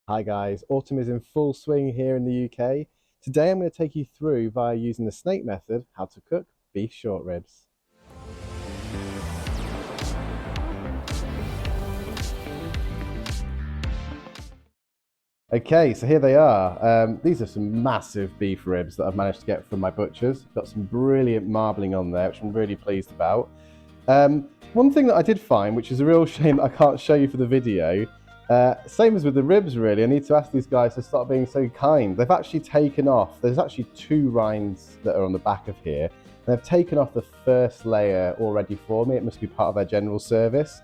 Hi guys, autumn is in full swing here in the UK. Today I'm going to take you through via using the snake method how to cook beef short ribs. Okay, so here they are. These are some massive beef ribs that I've managed to get from my butchers. Got some brilliant marbling on there, which I'm really pleased about. One thing that I did find, which is a real shame I can't show you for the video, same as with the ribs really, I need to ask these guys to stop being so kind. They've actually taken off, there's actually two rinds that are on the back of here. They've taken off the first layer already for me. It must be part of their general service.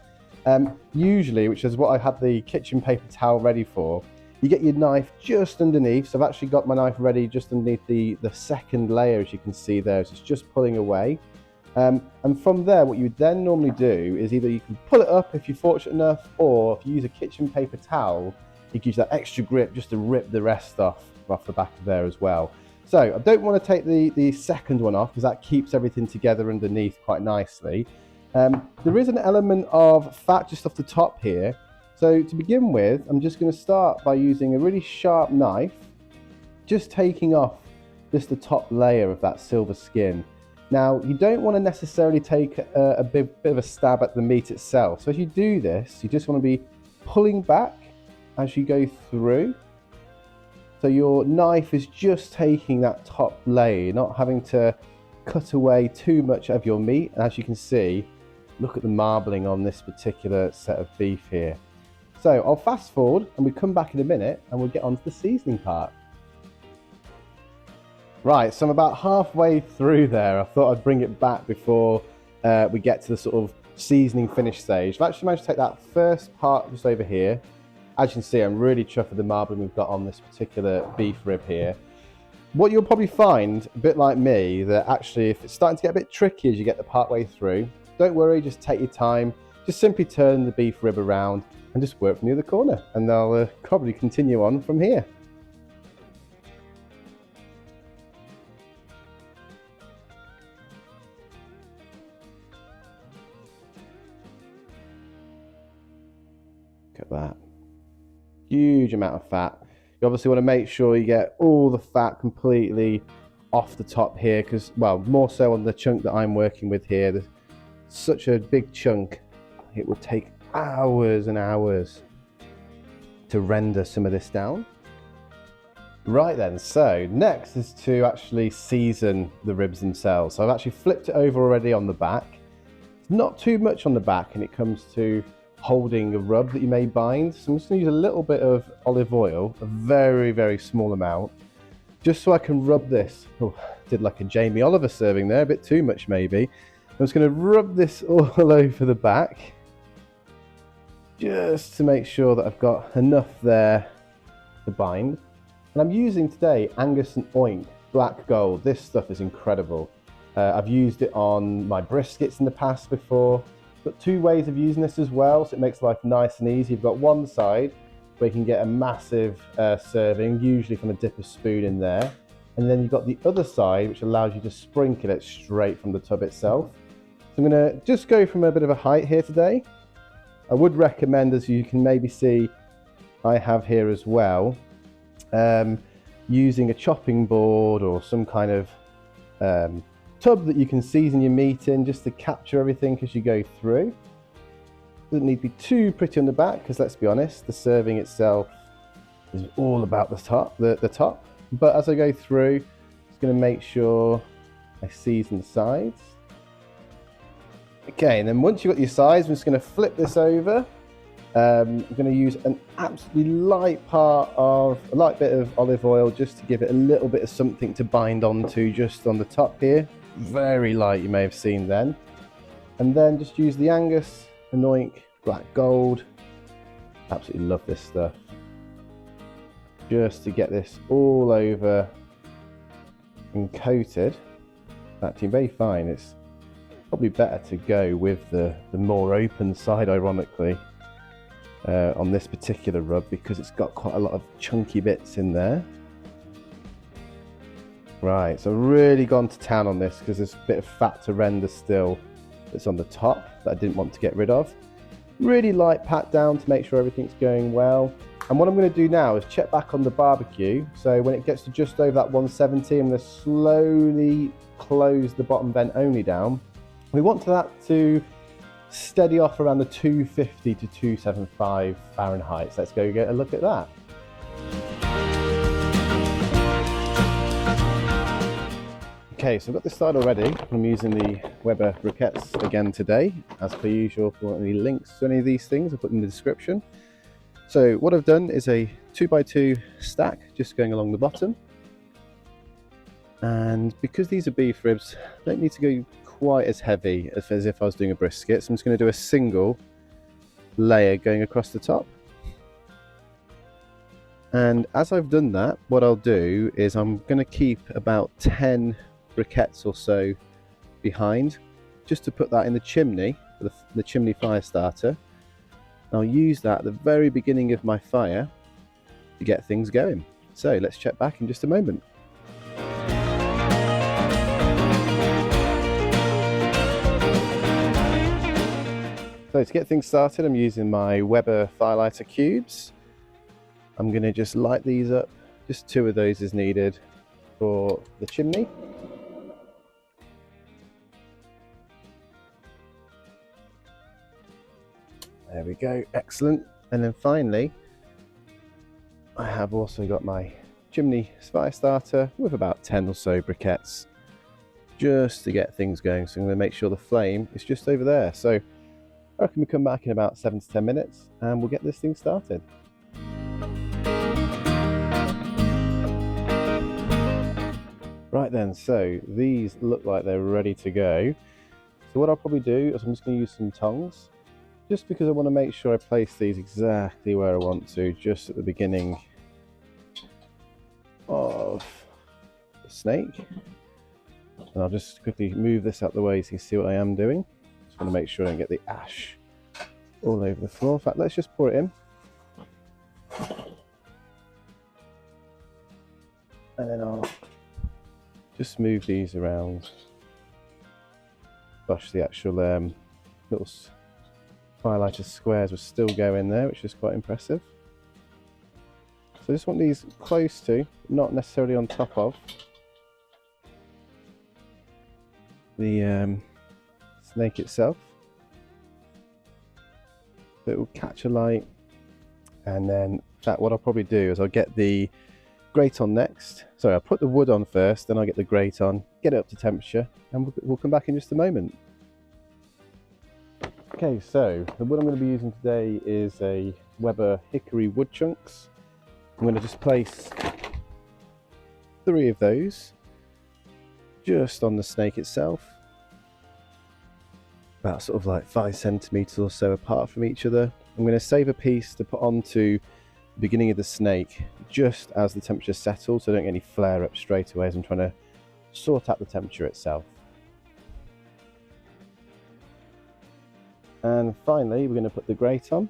Usually, which is what I had the kitchen paper towel ready for, you get your knife just underneath. So I've actually got my knife ready just underneath the second layer, as you can see there. So it's just pulling away. And from there, what you would then normally do is either you can pull it up if you're fortunate enough, or if you use a kitchen paper towel, you can use that extra grip just to rip the rest off the back of there as well. So I don't want to take the second one off because that keeps everything together underneath quite nicely. There is an element of fat just off the top here. So to begin with, I'm just going to start by using a really sharp knife, just taking off just the top layer of that silver skin. Now, you don't want to necessarily take a bit of a stab at the meat itself. So as you do this, you just want to be pulling back as you go through. So your knife is just taking that top layer, you're not having to cut away too much of your meat. And as you can see, look at the marbling on this particular set of beef here. So I'll fast forward and we come back in a minute and we'll get on to the seasoning part. Right, so I'm about halfway through there. I thought I'd bring it back before we get to the sort of seasoning finish stage. I've actually managed to take that first part just over here. As you can see, I'm really chuffed with the marbling we've got on this particular beef rib here. What you'll probably find, a bit like me, that actually if it's starting to get a bit tricky as you get the part way through, don't worry, just take your time. Just simply turn the beef rib around and just work from the other corner, and I'll probably continue on from here. Look at that. Huge amount of fat. You obviously want to make sure you get all the fat completely off the top here, because, well, more so on the chunk that I'm working with here. There's such a big chunk, it would take hours and hours to render some of this down. Right then, so next is to actually season the ribs themselves. So I've actually flipped it over already on the back. It's not too much on the back and it comes to holding a rub that you may bind. So I'm just going to use a little bit of olive oil, a very, very small amount, just so I can rub this. Oh, did like a Jamie Oliver serving there, a bit too much maybe. I'm just going to rub this all over the back, just to make sure that I've got enough there to bind. And I'm using today Angus and Oink Black Gold. This stuff is incredible. I've used it on my briskets in the past before. Got two ways of using this as well, so it makes life nice and easy. You've got one side where you can get a massive serving, usually from a dip of spoon in there. And then you've got the other side, which allows you to sprinkle it straight from the tub itself. So I'm gonna just go from a bit of a height here today. I would recommend, as you can maybe see, I have here as well, using a chopping board or some kind of tub that you can season your meat in, just to capture everything as you go through. Doesn't need to be too pretty on the back, because let's be honest, the serving itself is all about the top. But as I go through, just going to make sure I season the sides. Okay, and then once you've got your sides, I'm just going to flip this over. I'm going to use an absolutely light bit of olive oil, just to give it a little bit of something to bind onto just on the top here. Very light, you may have seen then. And then just use the Angus and Oink Black Gold. Absolutely love this stuff. Just to get this all over and coated. Actually, very fine. It's probably better to go with the more open side, ironically, on this particular rub, because it's got quite a lot of chunky bits in there. Right, so I've really gone to town on this because there's a bit of fat to render still that's on the top that I didn't want to get rid of. Really light pat down to make sure everything's going well. And what I'm going to do now is check back on the barbecue. So when it gets to just over that 170, I'm going to slowly close the bottom vent only down. We want that to steady off around the 250 to 275 Fahrenheit. So let's go get a look at that. Okay, so I've got this started already. I'm using the Weber briquettes again today. As per usual, if you want any links to any of these things, I'll put them in the description. So what I've done is a 2x2 stack just going along the bottom. And because these are beef ribs, I don't need to go quite as heavy as if I was doing a brisket. So I'm just going to do a single layer going across the top. And as I've done that, what I'll do is I'm going to keep about 10 briquettes or so behind, just to put that in the chimney, the chimney fire starter. I'll use that at the very beginning of my fire to get things going. So let's check back in just a moment. So to get things started, I'm using my Weber firelighter cubes. I'm going to just light these up. Just 2 of those is needed for the chimney. There we go, excellent. And then finally, I have also got my chimney fire starter with about 10 or so briquettes just to get things going. So I'm going to make sure the flame is just over there. So I reckon we come back in about 7 to 10 minutes and we'll get this thing started. Right then, so these look like they're ready to go. So what I'll probably do is I'm just going to use some tongs, just because I want to make sure I place these exactly where I want to, just at the beginning of the snake. And I'll just quickly move this out the way so you can see what I am doing. Just want to make sure I don't get the ash all over the floor. In fact, let's just pour it in. And then I'll just move these around. Gosh, the actual little firelighter squares will still go in there, which is quite impressive. So I just want these close to, not necessarily on top of, the snake itself. So it will catch a light, and then what I'll probably do is I'll get the grate on next. Sorry, I'll put the wood on first, then I'll get the grate on, get it up to temperature, and we'll come back in just a moment. Okay, so the wood I'm going to be using today is a Weber hickory wood chunks. I'm going to just place 3 of those just on the snake itself, about sort of like 5 centimeters or so apart from each other. I'm going to save a piece to put onto the beginning of the snake just as the temperature settles, so I don't get any flare up straight away as I'm trying to sort out the temperature itself. And finally, we're going to put the grate on.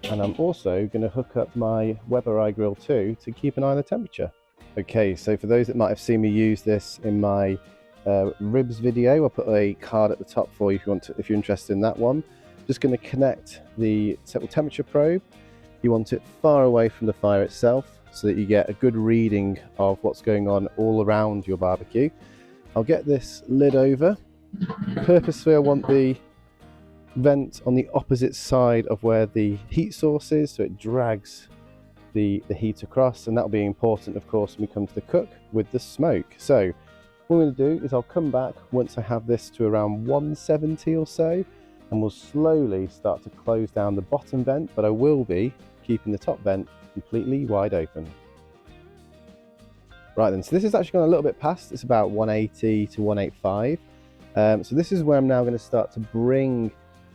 And I'm also going to hook up my Weber iGrill 2 to keep an eye on the temperature. Okay, so for those that might have seen me use this in my ribs video, I'll put a card at the top for you if you're interested in that one. Just going to connect the temperature probe. You want it far away from the fire itself so that you get a good reading of what's going on all around your barbecue. I'll get this lid over. Purposefully, I want the vent on the opposite side of where the heat source is, so it drags the heat across, and that'll be important, of course, when we come to the cook with the smoke. So what I'm going to do is I'll come back once I have this to around 170 or so, and we'll slowly start to close down the bottom vent, but I will be keeping the top vent completely wide open. Right then, so this is actually gone a little bit past. It's about 180 to 185. So this is where I'm now going to start to bring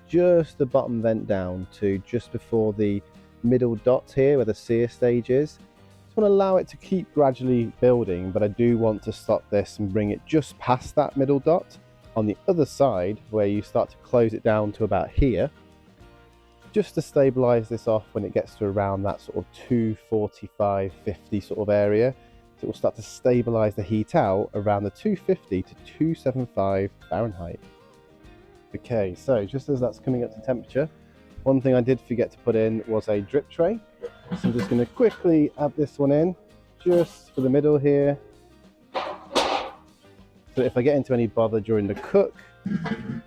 just the bottom vent down to just before the middle dot here where the sear stage is. Just want to allow it to keep gradually building, but I do want to stop this and bring it just past that middle dot on the other side where you start to close it down to about here, just to stabilize this off when it gets to around that sort of 245, 50 sort of area. So it will start to stabilize the heat out around the 250 to 275 Fahrenheit. Okay, so just as that's coming up to temperature, One thing I did forget to put in was a drip tray. So I'm just going to quickly add this one in, just for the middle here. So if I get into any bother during the cook, I'm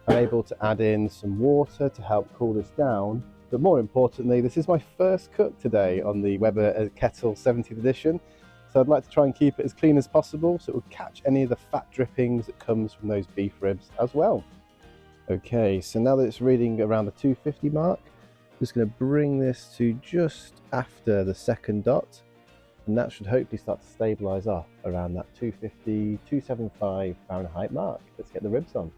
able to add in some water to help cool this down. But more importantly, this is my first cook today on the Weber Kettle 70th edition. So I'd like to try and keep it as clean as possible so it will catch any of the fat drippings that comes from those beef ribs as well. Okay, so now that it's reading around the 250 mark, I'm just going to bring this to just after the second dot, and that should hopefully start to stabilize off around that 250, 275 Fahrenheit mark. Let's get the ribs on.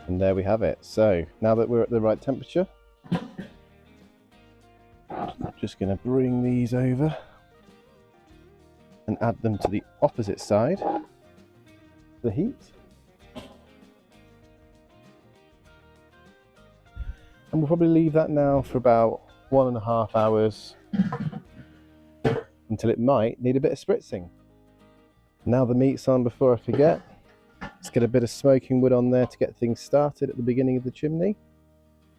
And there we have it. So now that we're at the right temperature, I'm just going to bring these over and add them to the opposite side. The heat, and we'll probably leave that now for about 1.5 hours until it might need a bit of spritzing. Now the meat's on. Before I forget, let's get a bit of smoking wood on there to get things started at the beginning of the chimney,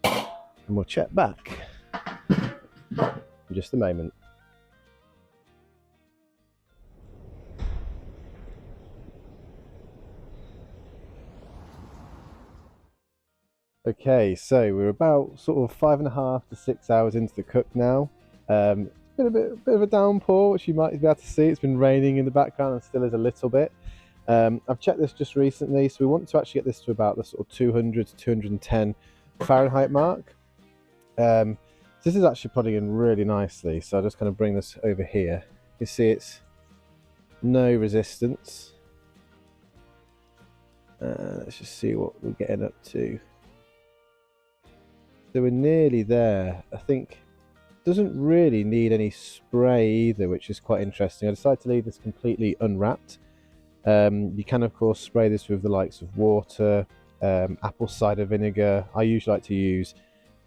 and we'll check back in just a moment. Okay, so we're about sort of 5.5 to 6 hours into the cook now. It's been a bit of a downpour, which you might be able to see. It's been raining in the background and still is a little bit. I've checked this just recently, so we want to actually get this to about the sort of 200 to 210 Fahrenheit mark. So this is actually putting in really nicely, so I'll just kind of bring this over here. You see it's no resistance. Let's just see what we're getting up to. So we're nearly there. I think it doesn't really need any spray either, which is quite interesting. I decided to leave this completely unwrapped. You can of course spray this with the likes of water, apple cider vinegar. I usually like to use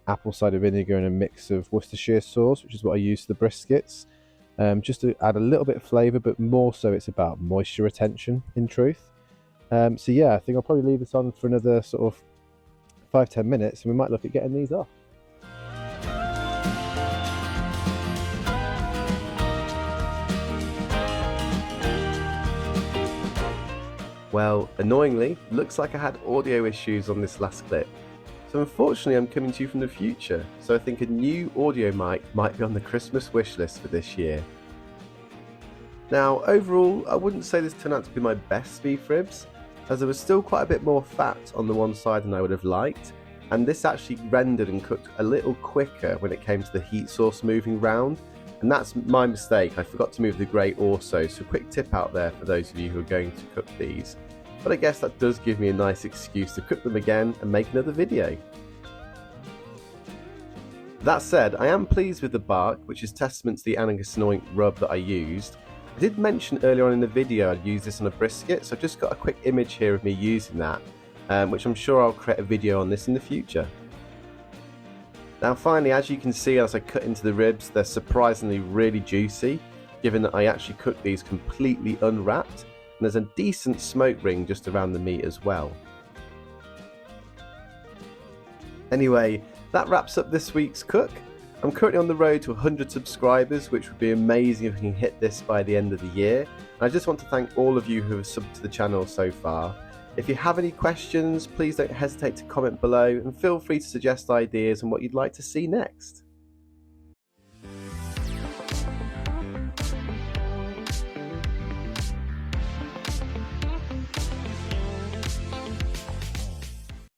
apple cider vinegar and a mix of Worcestershire sauce, which is what I use for the briskets, just to add a little bit of flavour, but more so it's about moisture retention in truth. So yeah, I think I'll probably leave this on for another sort of 5-10 minutes and we might look at getting these off. Well, annoyingly, looks like I had audio issues on this last clip. So unfortunately I'm coming to you from the future, so I think a new audio mic might be on the Christmas wish list for this year. Now overall, I wouldn't say this turned out to be my best beef ribs, as there was still quite a bit more fat on the one side than I would have liked, and this actually rendered and cooked a little quicker when it came to the heat source moving round, and that's my mistake. I forgot to move the grate also, so quick tip out there for those of you who are going to cook these. But I guess that does give me a nice excuse to cook them again and make another video. That said, I am pleased with the bark, which is testament to the Angus and Oink rub that I used. I did mention earlier on in the video I'd use this on a brisket, so I've just got a quick image here of me using that, which I'm sure I'll create a video on this in the future. Now finally, as you can see as I cut into the ribs, they're surprisingly really juicy, given that I actually cooked these completely unwrapped, and there's a decent smoke ring just around the meat as well. Anyway, that wraps up this week's cook. I'm currently on the road to 100 subscribers, which would be amazing if we can hit this by the end of the year. And I just want to thank all of you who have subbed to the channel so far. If you have any questions, please don't hesitate to comment below and feel free to suggest ideas on what you'd like to see next.